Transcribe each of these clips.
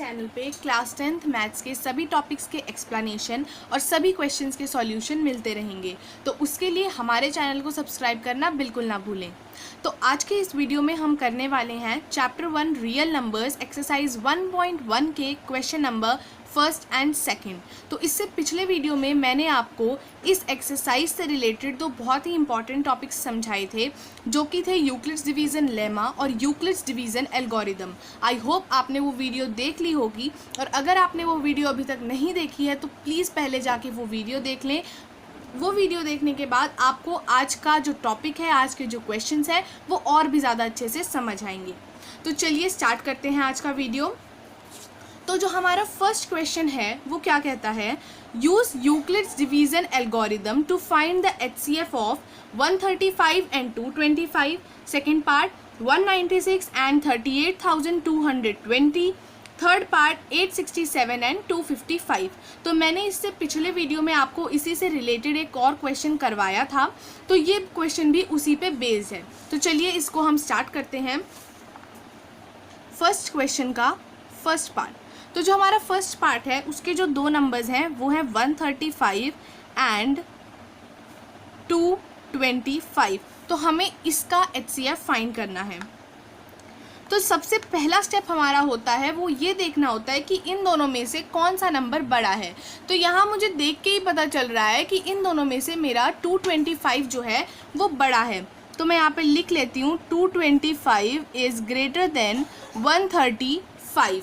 Channel पे class 10th maths के सभी टॉपिक्स के एक्सप्लेनेशन और सभी क्वेश्चंस के सॉल्यूशन मिलते रहेंगे। तो उसके लिए हमारे चैनल को सब्सक्राइब करना बिल्कुल ना भूलें। तो आज के इस वीडियो में हम करने वाले हैं चैप्टर 1 रियल नंबर्स एक्सरसाइज 1.1 के question number first and second. तो इससे पिछले वीडियो में मैंने आपको इस एक्सरसाइज से रिलेटेड दो बहुत ही इंपॉर्टेंट टॉपिक्स समझाए थे, जो कि थे यूक्लिड्स डिवीज़न लेमा और Euclid's division algorithm. I hope आपने वो वीडियो देख ली होगी, और अगर आपने वो वीडियो अभी तक नहीं देखी है तो प्लीज़ पहले जाके वो वीडियो देख लें। वो वीडियो देखने के बाद आपको आज का जो टॉपिक है, आज के जो क्वेश्चंस है, वो और भी ज़्यादा अच्छे से समझ आएंगे। तो चलिए स्टार्ट करते हैं आज का वीडियो। तो जो हमारा फर्स्ट क्वेश्चन है वो क्या कहता है, use Euclid's division algorithm to find the HCF of 135 and 225। Second part 196 and 38,220। Third part 867 and 255। तो मैंने इससे पिछले वीडियो में आपको इसी से रिलेटेड एक और क्वेश्चन करवाया था, तो ये क्वेश्चन भी उसी पे बेस्ड है। तो चलिए इसको हम स्टार्ट करते हैं। फर्स्ट क्वेश्चन का फर्स्ट पार्ट, तो जो हमारा फर्स्ट पार्ट है उसके जो दो नंबर्स हैं वो है 135 एंड 225। तो हमें इसका एचसीएफ फाइंड करना है। तो सबसे पहला स्टेप हमारा होता है वो ये देखना होता है कि इन दोनों में से कौन सा नंबर बड़ा है। तो यहाँ मुझे देख के ही पता चल रहा है कि इन दोनों में से मेरा 225 जो है वो बड़ा है। तो मैं यहाँ पे लिख लेती हूँ 225 is greater than 135।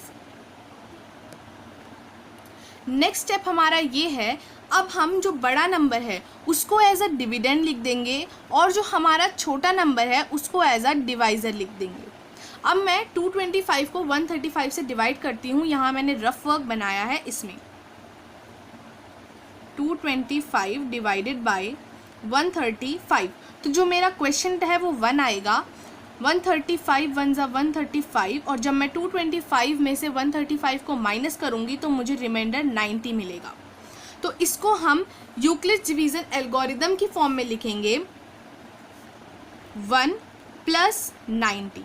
Next step हमारा ये है, अब हम जो बड़ा नंबर है उसको एज अ डिविडेंड लिख देंगे और जो हमारा छोटा नंबर है उसको एज अ डिवाइज़र लिख देंगे। अब मैं 225 को 135 से डिवाइड करती हूँ। यहाँ मैंने रफ वर्क बनाया है इसमें। 225 डिवाइडेड बाय 135, तो जो मेरा क्वेश्चन है वो 1 आएगा। 135 1 ज़ा 135, और जब मैं 225 में से 135 को माइनस करूँगी तो मुझे रिमाइंडर 90 मिलेगा। तो इसको हम यूक्लिड्स डिवीज़न एल्गोरिदम की फॉर्म में लिखेंगे 1 + 90।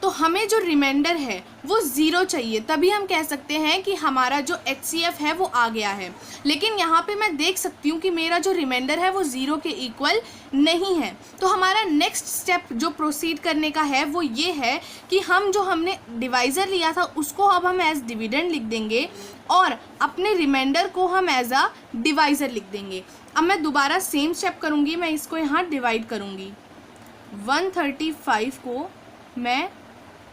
तो हमें जो रिमाइंडर है वो 0 चाहिए, तभी हम कह सकते हैं कि हमारा जो एचसीएफ है वो आ गया है। लेकिन यहाँ पे मैं देख सकती हूँ कि मेरा जो रिमाइंडर है वो 0 के इक्वल नहीं है। तो हमारा नेक्स्ट स्टेप जो प्रोसीड करने का है वो ये है कि हमने डिवाइज़र लिया था उसको अब हम एज डिविडेंड लिख देंगे और अपने रिमाइंडर को हम एज अ डिवाइज़र लिख देंगे। अब मैं दोबारा सेम स्टेप करूँगी, मैं इसको यहाँ डिवाइड करूँगी। 135 को मैं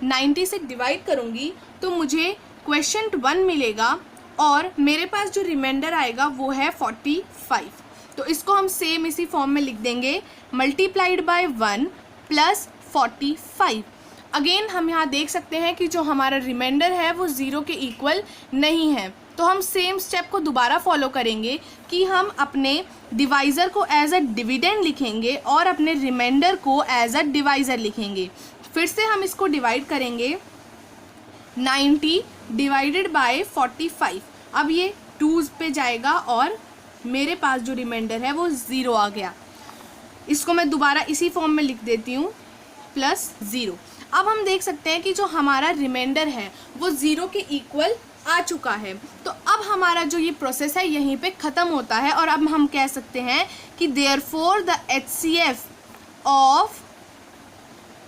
90 से डिवाइड करूँगी तो मुझे क्वेश्चन 1 मिलेगा और मेरे पास जो रिमाइंडर आएगा वो है 45। तो इसको हम सेम इसी फॉर्म में लिख देंगे, मल्टीप्लाइड बाय 1 + 45। अगेन हम यहाँ देख सकते हैं कि जो हमारा रिमाइंडर है वो 0 के इक्वल नहीं है। तो हम सेम स्टेप को दोबारा फॉलो करेंगे कि हम अपने डिवाइज़र को एज अ डिविडेंड लिखेंगे और अपने रिमाइंडर को एज अ डिवाइज़र लिखेंगे। फिर से हम इसको डिवाइड करेंगे, 90 डिवाइडेड बाय 45। अब ये 2s पे जाएगा और मेरे पास जो रिमाइंडर है वो 0 आ गया। इसको मैं दोबारा इसी फॉर्म में लिख देती हूँ +0। अब हम देख सकते हैं कि जो हमारा रिमाइंडर है वो 0 के इक्वल आ चुका है। तो अब हमारा जो ये प्रोसेस है यहीं पे ख़त्म होता है और अब हम कह सकते हैं कि therefore the HCF of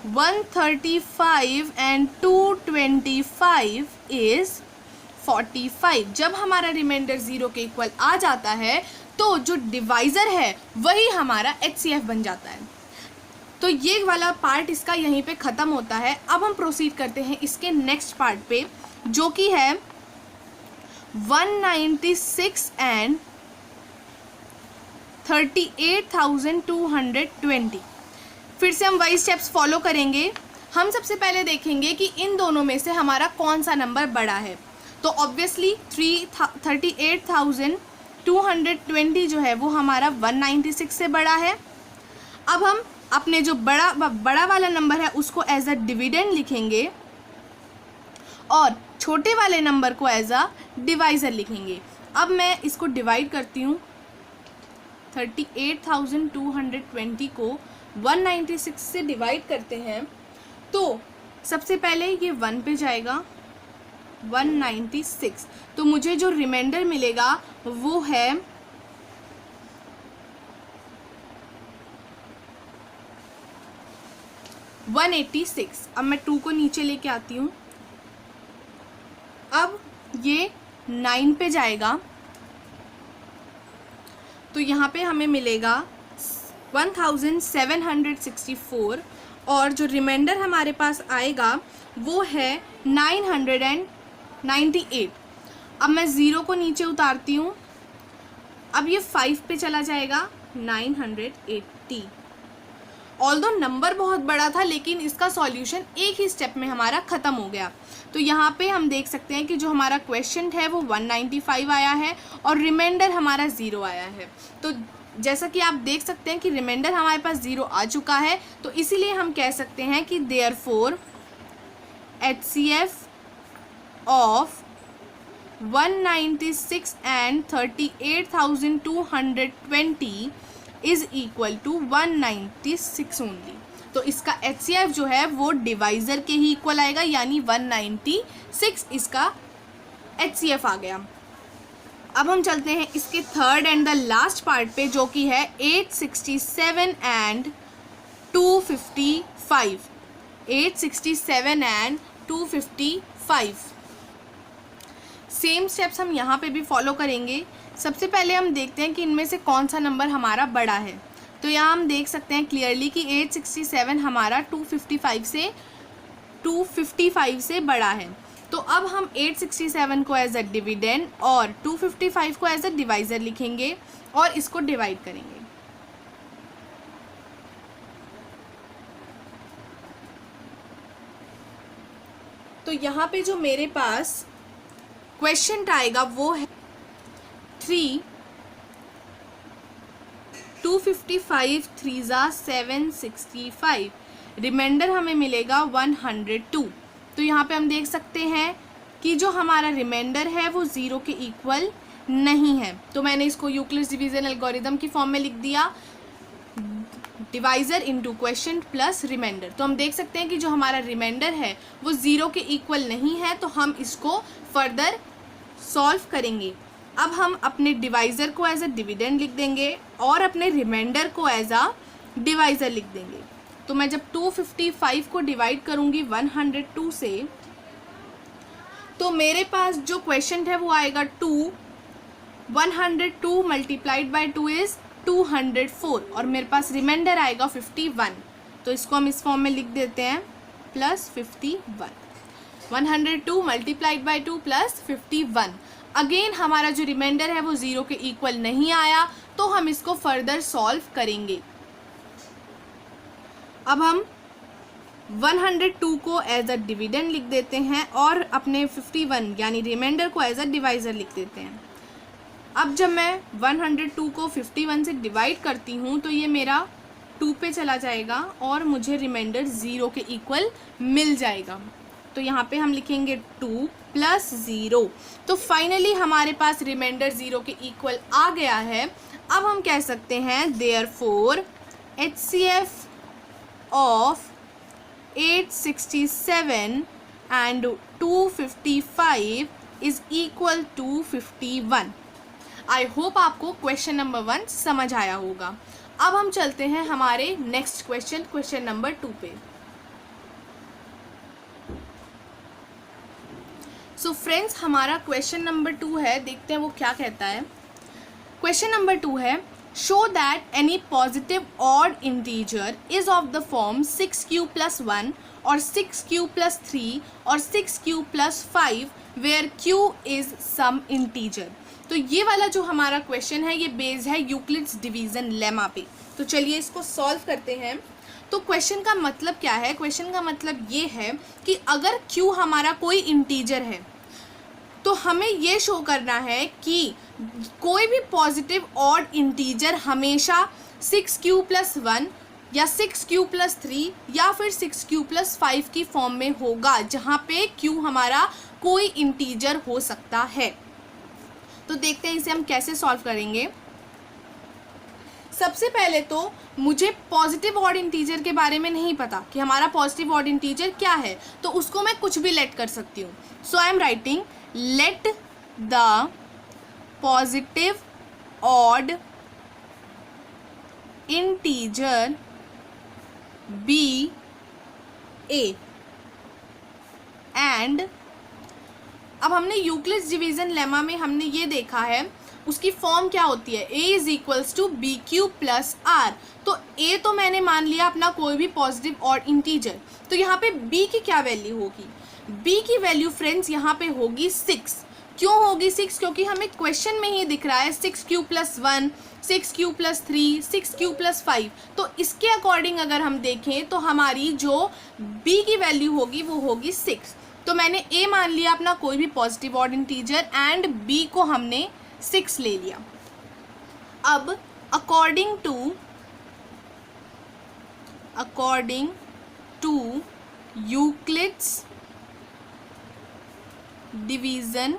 135 and 225 is 45। जब हमारा रिमाइंडर 0 के इक्वल आ जाता है तो जो डिवाइज़र है वही हमारा एचसीएफ बन जाता है। तो ये वाला पार्ट इसका यहीं पे ख़त्म होता है। अब हम प्रोसीड करते हैं इसके नेक्स्ट पार्ट पे, जो कि है 196 एंड 38,220। फिर से हम वही स्टेप्स फॉलो करेंगे। हम सबसे पहले देखेंगे कि इन दोनों में से हमारा कौन सा नंबर बड़ा है। तो ऑब्वियसली 38,220 जो है वो हमारा 196 से बड़ा है। अब हम अपने जो बड़ा वाला नंबर है उसको एज अ डिविडेंड लिखेंगे और छोटे वाले नंबर को एज अ डिवाइज़र लिखेंगे। अब मैं इसको डिवाइड करती हूँ। 38,220 को 196 से डिवाइड करते हैं तो सबसे पहले ये 1 पे जाएगा, 196। तो मुझे जो रिमाइंडर मिलेगा वो है 186। अब मैं 2 को नीचे लेके आती हूँ। अब ये 9 पे जाएगा तो यहाँ पे हमें मिलेगा 1764 और जो रिमाइंडर हमारे पास आएगा वो है 998। अब मैं 0 को नीचे उतारती हूँ। अब ये 5 पे चला जाएगा 980। ऑल्दो नंबर बहुत बड़ा था लेकिन इसका सॉल्यूशन एक ही स्टेप में हमारा ख़त्म हो गया। तो यहाँ पे हम देख सकते हैं कि जो हमारा क्वेश्चन है वो 195 आया है और रिमाइंडर हमारा 0 आया है। तो जैसा कि आप देख सकते हैं कि रिमाइंडर हमारे पास 0 आ चुका है, तो इसीलिए हम कह सकते हैं कि therefore HCF of 196 and 38,220 is equal to 196 only. तो इसका HCF जो है वो डिवाइज़र के ही इक्वल आएगा, यानी 196 इसका HCF आ गया। अब हम चलते हैं इसके third and the last part पे, जो कि है 867 and 255। 867 and 255 सेम स्टेप्स हम यहाँ पे भी फॉलो करेंगे। सबसे पहले हम देखते हैं कि इनमें से कौन सा नंबर हमारा बड़ा है। तो यहाँ हम देख सकते हैं क्लियरली कि 867 हमारा 255 से बड़ा है। तो अब हम 867 को एज अ डिविडेंड और 255 को एज अ डिवाइज़र लिखेंगे और इसको डिवाइड करेंगे। तो यहाँ पे जो मेरे पास क्वेश्चन आएगा वो है 3, 255 3 ज़ा 765, रिमाइंडर हमें मिलेगा 102। तो यहाँ पे हम देख सकते हैं कि जो हमारा रिमाइंडर है वो 0 के इक्वल नहीं है। तो मैंने इसको यूक्लिड्स डिवीजन एल्गोरिदम की फॉर्म में लिख दिया, divisor into question plus remainder. तो हम देख सकते हैं कि जो हमारा रिमाइंडर है वो 0 के इक्वल नहीं है, तो हम इसको फर्दर सॉल्व करेंगे। अब हम अपने डिवाइज़र को एज अ डिविडेंड लिख देंगे और अपने रिमाइंडर को एज अ डिवाइज़र लिख देंगे। तो मैं जब 255 को डिवाइड करूँगी 102 से, तो मेरे पास जो क्वेश्चन है वो आएगा 2, 102 मल्टीप्लाइड बाई 2 इज़ 204 और मेरे पास रिमाइंडर आएगा 51। तो इसको हम इस फॉर्म में लिख देते हैं plus 51। 102 multiplied by 2 plus 51। Again हमारा जो रिमाइंडर है वो 0 के इक्वल नहीं आया, तो हम इसको फर्दर सॉल्व करेंगे। अब हम 102 को एज अ डिविडेंड लिख देते हैं और अपने 51 यानी रिमाइंडर को एज अ डिवाइज़र लिख देते हैं। अब जब मैं 102 को 51 से डिवाइड करती हूँ तो ये मेरा 2 पे चला जाएगा और मुझे रिमाइंडर 0 के इक्वल मिल जाएगा। तो यहाँ पे हम लिखेंगे 2 प्लस 0। तो फाइनली हमारे पास रिमाइंडर 0 के इक्वल आ गया है। अब हम कह सकते हैं therefore HCF of 867 and 255 is equal to 51। I hope आपको क्वेश्चन नंबर 1 समझ आया होगा। अब हम चलते हैं हमारे नेक्स्ट क्वेश्चन नंबर 2 पे। सो फ्रेंड्स, हमारा क्वेश्चन नंबर 2 है, देखते हैं वो क्या कहता है। क्वेश्चन नंबर 2 है, show that any positive odd integer is of the form 6q + 1 और 6q + 3 और 6q + 5 where q is some integer. तो ये वाला जो हमारा क्वेश्चन है ये बेस्ड है यूक्लिड्स डिवीजन लेमा पे। तो चलिए इसको सॉल्व करते हैं। तो क्वेश्चन का मतलब क्या है? क्वेश्चन का मतलब ये है कि अगर q हमारा कोई इंटीजर है तो हमें ये शो करना है कि कोई भी पॉजिटिव ऑड इंटीजर हमेशा 6q + 1 या 6q + 3 या फिर 6q + 5 की फॉर्म में होगा, जहाँ पे q हमारा कोई इंटीजर हो सकता है। तो देखते हैं इसे हम कैसे सॉल्व करेंगे। सबसे पहले तो मुझे पॉजिटिव ऑड इंटीजर के बारे में नहीं पता कि हमारा पॉजिटिव ऑड इंटीजर क्या है, तो उसको मैं कुछ भी लेट कर सकती हूँ. So I am writing let the positive odd integer be a. And अब हमने यूक्लिड्स डिवीजन लेमा में हमने ये देखा है उसकी फॉर्म क्या होती है, a is equals to B Q plus R. तो a तो मैंने मान लिया अपना कोई भी पॉजिटिव ऑड इंटीजर. तो यहाँ पे b की क्या वैल्यू होगी, b की वैल्यू फ्रेंड्स यहाँ पे होगी 6. क्यों होगी 6, क्योंकि हमें क्वेश्चन में ही दिख रहा है 6q plus 1, 6q plus 3, 6q plus 5. तो इसके अकॉर्डिंग अगर हम देखें तो हमारी जो b की वैल्यू होगी वो होगी 6. तो मैंने a मान लिया अपना कोई भी positive odd integer and b को हमने 6 ले लिया. अब according to Euclid's division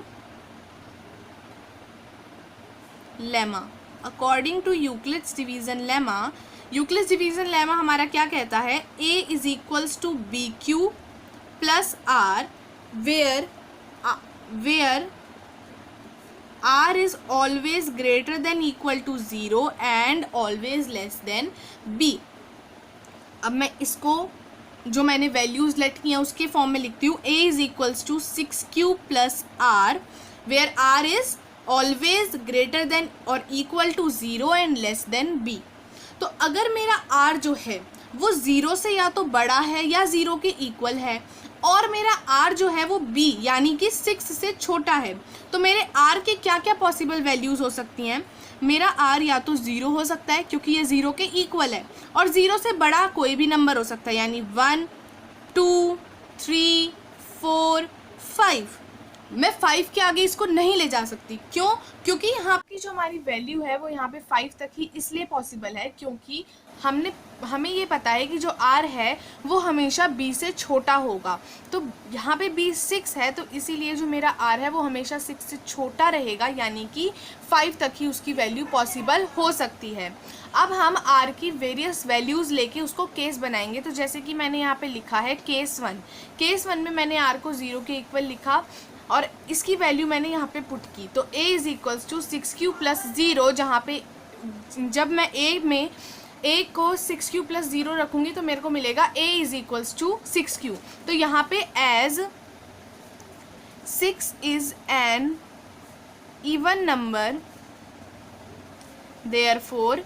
lemma, according to Euclid's division lemma, Euclid's division lemma हमारा क्या कहता है, a is equals to B Q plus R where r is always greater than equal to 0 and always less than b. अब मैं इसको जो मैंने values late की हैं उसके फॉर्म में लिखती हूँ. a is equals to 6q plus r where r is always greater than or equal to 0 and less than b. तो अगर मेरा r जो है वो 0 से या तो बड़ा है या 0 के इक्वल है और मेरा r जो है वो b यानी कि 6 से छोटा है, तो मेरे r के क्या क्या पॉसिबल वैल्यूज़ हो सकती हैं. मेरा r या तो 0 हो सकता है क्योंकि ये 0 के इक्वल है, और 0 से बड़ा कोई भी नंबर हो सकता है यानी 1, 2, 3, 4, 5. मैं 5 के आगे इसको नहीं ले जा सकती. क्यों, क्योंकि यहाँ की जो हमारी वैल्यू है वो यहाँ पे 5 तक ही इसलिए पॉसिबल है क्योंकि हमें ये पता है कि जो r है वो हमेशा b से छोटा होगा. तो यहाँ पे b 6 है तो इसीलिए जो मेरा r है वो हमेशा 6 से छोटा रहेगा, यानी कि 5 तक ही उसकी वैल्यू पॉसिबल हो सकती है. अब हम r की वेरियस वैल्यूज़ लेके उसको केस बनाएंगे. तो जैसे कि मैंने यहाँ पे लिखा है केस 1 में मैंने r को 0 के इक्वल लिखा और इसकी वैल्यू मैंने यहाँ पे पुट की. तो a is equals to 6q plus 0, जहाँ पे जब मैं a में a को 6q प्लस 0 रखूँगी तो मेरे को मिलेगा a is equals to 6q. तो यहाँ पे as 6 is an even number therefore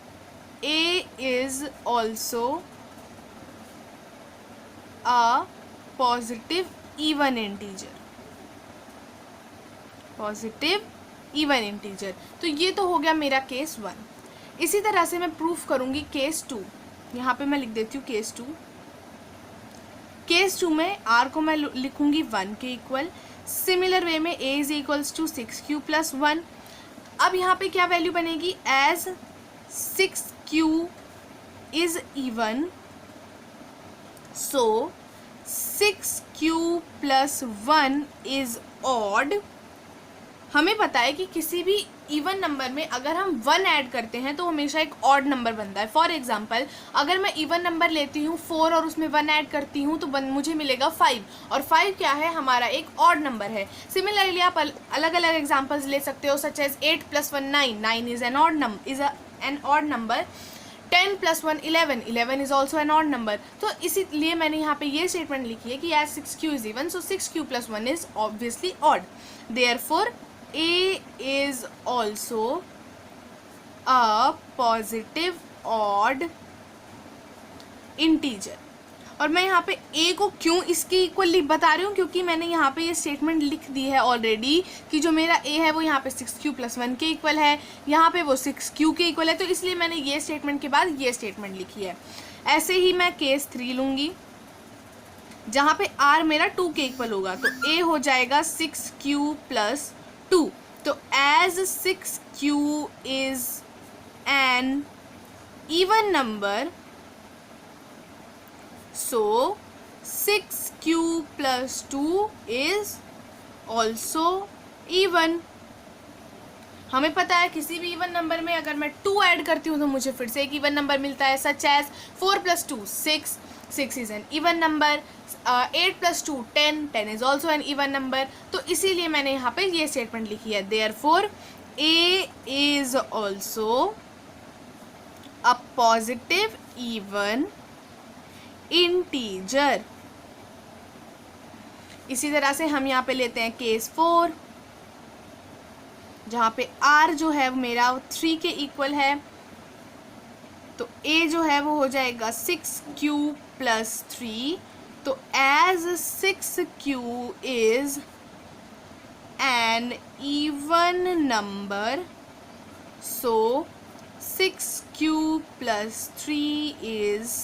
a is also a positive even integer. तो ये तो हो गया मेरा केस 1. इसी तरह से मैं प्रूफ करूँगी केस 2. यहाँ पे मैं लिख देती हूँ केस 2. केस 2 में r को मैं लिखूँगी 1 के इक्वल. सिमिलर वे में a is equals to 6q plus 1. अब यहाँ पे क्या वैल्यू बनेगी, as 6q is even so 6q plus 1 is odd. हमें पता है कि किसी भी इवन नंबर में अगर हम 1 ऐड करते हैं तो हमेशा एक ऑड नंबर बनता है. फॉर एग्जांपल अगर मैं इवन नंबर लेती हूँ 4 और उसमें 1 ऐड करती हूँ तो मुझे मिलेगा 5, और 5 क्या है, हमारा एक ऑड नंबर है. सिमिलरली आप अलग अलग एग्जांपल्स ले सकते हो, such as 8 plus 1 9, 9 is an odd number. 10 plus 1 11, 11 is also an odd number. तो इसीलिए मैंने यहाँ पे ये स्टेटमेंट लिखी है कि as 6q is even so 6q plus 1 is obviously odd. Therefore a is also a positive odd integer. और मैं यहाँ पे a को क्यों इसके इक्वल बता रही हूँ, क्योंकि मैंने यहाँ पे ये स्टेटमेंट लिख दी है ऑलरेडी कि जो मेरा a है वो यहाँ पे 6q प्लस 1 के इक्वल है, यहाँ पे वो 6q के इक्वल है. तो इसलिए मैंने ये स्टेटमेंट के बाद ये स्टेटमेंट लिखी है. ऐसे ही मैं केस 3 लूँगी जहाँ पे r मेरा 2 के इक्वल होगा. तो a हो जाएगा 6q प्लस 2. तो as 6q is an even number so 6q plus 2 is also even. हमें पता है किसी भी इवन नंबर में अगर मैं 2 ऐड करती हूँ तो मुझे फिर से एक इवन नंबर मिलता है, such as 4 + 2 6, 6 is an even number, 8 + 2 10, 10 is also an even number. तो इसीलिए मैंने यहाँ पे ये स्टेटमेंट लिखी है, therefore A is also a positive even integer. इसी तरह से हम यहाँ पे लेते हैं केस 4, जहाँ पे R जो है वो मेरा 3 के इक्वल है, तो A जो है वो हो जाएगा 6Q + 3। तो as 6Q is an even number, so 6Q + 3 is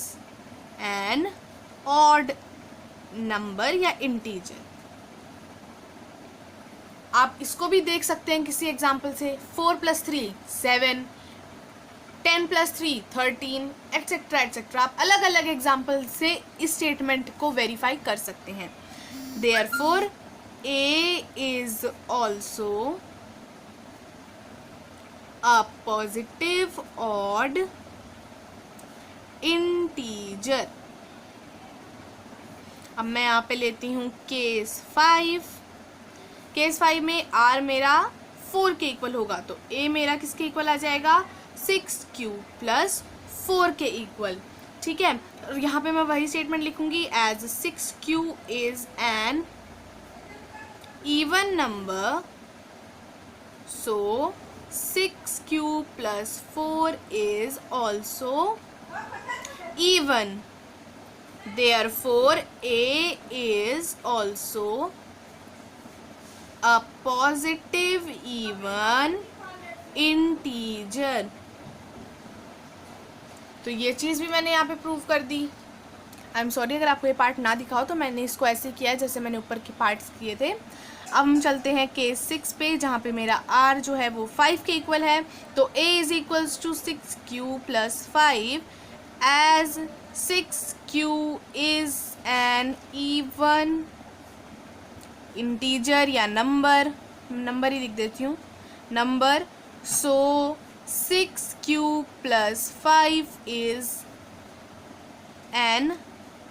an odd number या इंटीजर। आप इसको भी देख सकते हैं किसी एग्जाम्पल से, 4 + 3 7, 10 + 3 13, एट्सेट्रा एट्सेट्रा। आप अलग अलग एग्जाम्पल से इस स्टेटमेंट को वेरीफाई कर सकते हैं। Therefore A is also a positive odd integer. अब मैं यहाँ पे लेती हूँ केस 5। केस 5 में R मेरा 4 के इक्वल होगा, तो A मेरा किसके इक्वल आ जाएगा, 6Q + 4 के इक्वल। ठीक है, और यहाँ पे मैं वही स्टेटमेंट लिखूंगी, as 6Q is an even number, so 6Q + 4 is also even, therefore A is also a positive even integer। तो ये चीज़ भी मैंने यहाँ पे प्रूव कर दी। आई एम सॉरी अगर आपको ये पार्ट ना दिखा हो, तो मैंने इसको ऐसे किया है जैसे मैंने ऊपर के पार्ट्स किए थे। अब हम चलते हैं केस 6 पे, जहाँ पे मेरा R जो है वो 5 के इक्वल है, तो A is equals to 6Q + 5 as 6Q is an even integer या नंबर ही लिख देती हूँ, number, so 6Q + 5 is an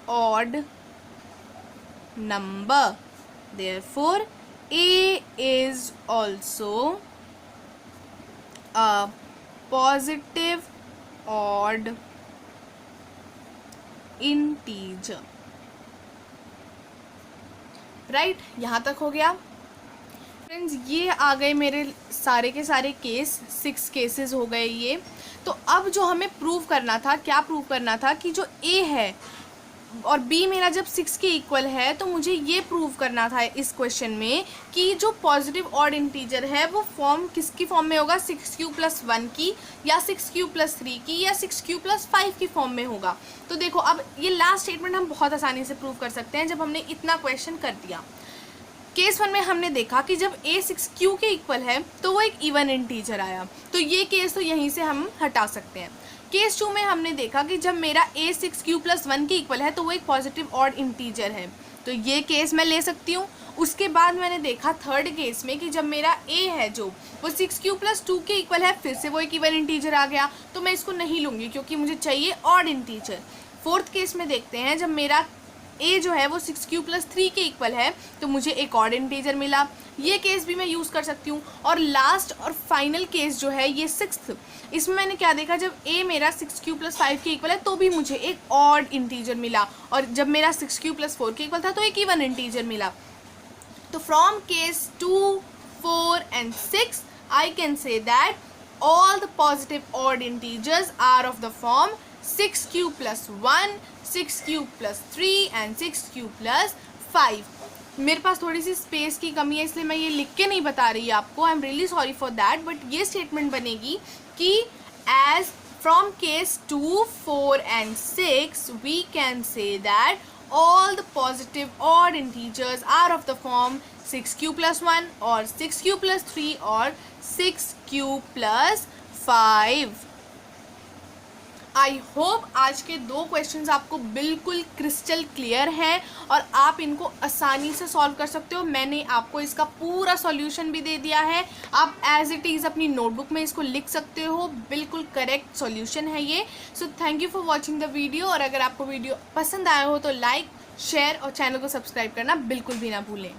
odd number, therefore A is also a positive odd integer. Right, यहाँ तक हो गया फ्रेंड्स। ये आ गए मेरे सारे के सारे केस, 6 केसेस हो गए ये। तो अब जो हमें प्रूव करना था, क्या प्रूव करना था कि जो A है और B मेरा जब 6 के इक्वल है, तो मुझे ये प्रूव करना था इस क्वेश्चन में कि जो पॉजिटिव ऑड इंटीजर है वो फॉर्म किसकी फॉर्म में होगा, 6Q + 1 की, या 6Q + 3 की, या 6Q + 5 की फॉर्म में होगा। तो देखो, अब ये लास्ट स्टेटमेंट हम बहुत आसानी से प्रूव कर सकते हैं जब हमने इतना क्वेश्चन कर दिया। केस 1 में हमने देखा कि जब A 6Q के इक्वल है तो वो एक इवन इंटीजर आया, तो ये केस तो यहीं से हम हटा सकते हैं। केस 2 में हमने देखा कि जब मेरा A 6Q + 1 के इक्वल है तो वो एक पॉजिटिव ऑड इंटीजर है, तो ये केस मैं ले सकती हूँ। उसके बाद मैंने देखा थर्ड केस में कि जब मेरा A है जो वो 6Q + 2 के इक्वल है, फिर से वो एक इवन इंटीजर आ गया, तो मैं इसको नहीं लूँगी क्योंकि मुझे चाहिए ऑड इंटीजर। फोर्थ केस में देखते हैं, जब मेरा A जो है वो 6Q + 3 के इक्वल है तो मुझे एक ऑड इंटीजर मिला, ये केस भी मैं यूज़ कर सकती हूँ। और लास्ट और फाइनल केस जो है ये 6th, इसमें मैंने क्या देखा, जब A मेरा 6Q + 5 के इक्वल है तो भी मुझे एक ऑड इंटीजर मिला, और जब मेरा 6Q + 4 के इक्वल था तो एक इवन इंटीजर मिला। तो from case 2, 4 and 6 I can say that all the positive odd integers are of the form 6Q + 1, 6Q + 3 and 6Q + 5। मेरे पास थोड़ी सी स्पेस की कमी है इसलिए मैं ये लिख के नहीं बता रही आपको, I am really sorry for that, but ये स्टेटमेंट बनेगी कि as from case 2, 4 and 6 we can say that all the positive odd integers are of the form 6Q + 1 or 6Q + 3 or 6Q + 5। I hope आज के 2 questions आपको बिल्कुल crystal clear हैं और आप इनको आसानी से सॉल्व कर सकते हो। मैंने आपको इसका पूरा सॉल्यूशन भी दे दिया है, आप एज इट इज़ अपनी नोटबुक में इसको लिख सकते हो, बिल्कुल करेक्ट सॉल्यूशन है ये। So thank you for watching the video, और अगर आपको वीडियो पसंद आया हो तो लाइक, शेयर और चैनल को सब्सक्राइब करना बिल्कुल भी ना भूलें।